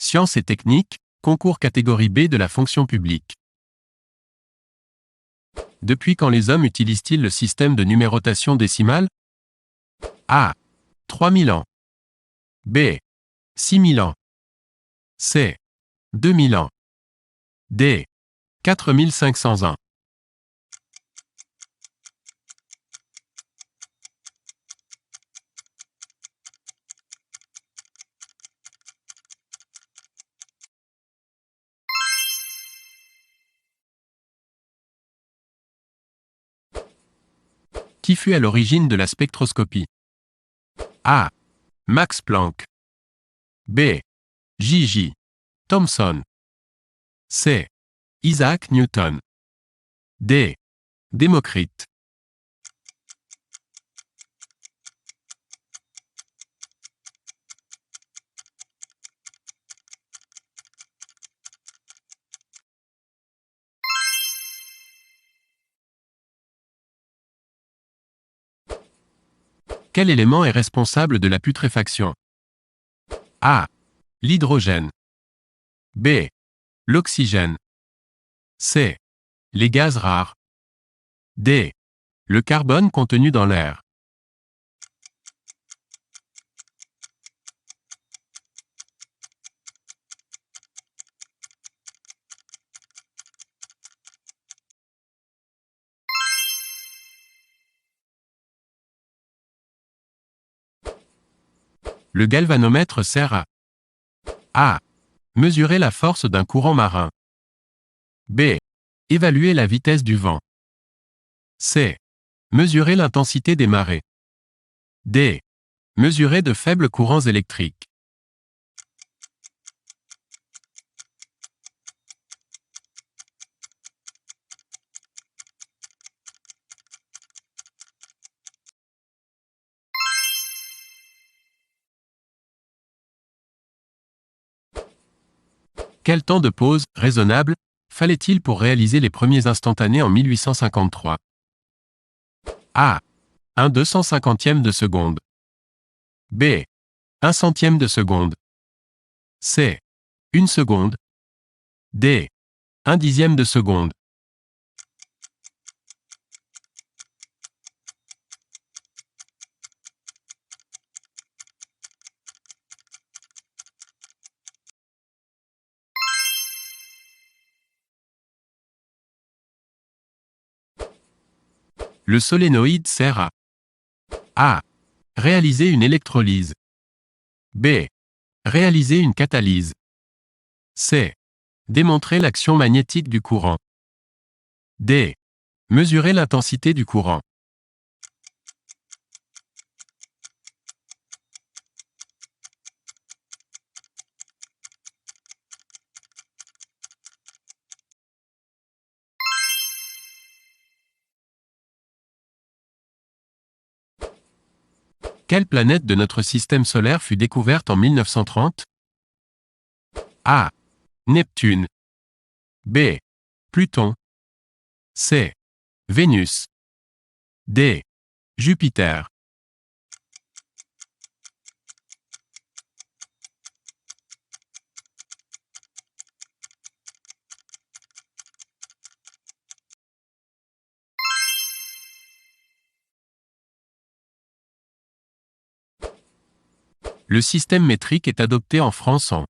Sciences et techniques, concours catégorie B de la fonction publique. Depuis quand les hommes utilisent-ils le système de numérotation décimale? A. 3000 ans. B. 6000 ans. C. 2000 ans. D. 4500 ans. Qui fut à l'origine de la spectroscopie? A. Max Planck. B. J.J. Thomson. C. Isaac Newton. D. Démocrite. Quel élément est responsable de la putréfaction? A. L'hydrogène. B. L'oxygène. C. Les gaz rares. D. Le carbone contenu dans l'air. Le galvanomètre sert à A. Mesurer la force d'un courant marin. B. Évaluer la vitesse du vent. C. Mesurer l'intensité des marées. D. Mesurer de faibles courants électriques. Quel temps de pause, raisonnable, fallait-il pour réaliser les premiers instantanés en 1853? A. 1/250 de seconde. B. 1/100 de seconde. C. 1 seconde. D. 1/10 de seconde. Le solénoïde sert à A. Réaliser une électrolyse. B. Réaliser une catalyse. C. Démontrer l'action magnétique du courant. D. Mesurer l'intensité du courant. Quelle planète de notre système solaire fut découverte en 1930? A. Neptune. B. Pluton. C. Vénus. D. Jupiter. Le système métrique est adopté en France en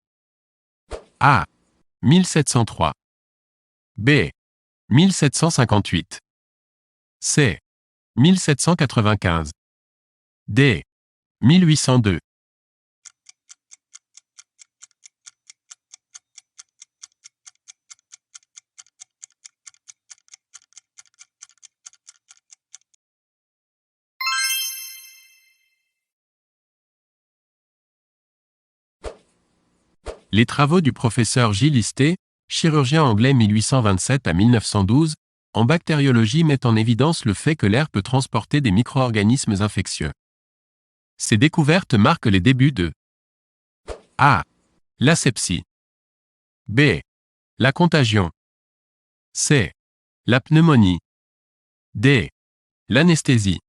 A. 1703. B. 1758. C. 1795. D. 1802. Les travaux du professeur J. Listet, chirurgien anglais 1827 à 1912, en bactériologie mettent en évidence le fait que l'air peut transporter des micro-organismes infectieux. Ces découvertes marquent les débuts de A. L'asepsie. B. La contagion. C. La pneumonie. D. L'anesthésie.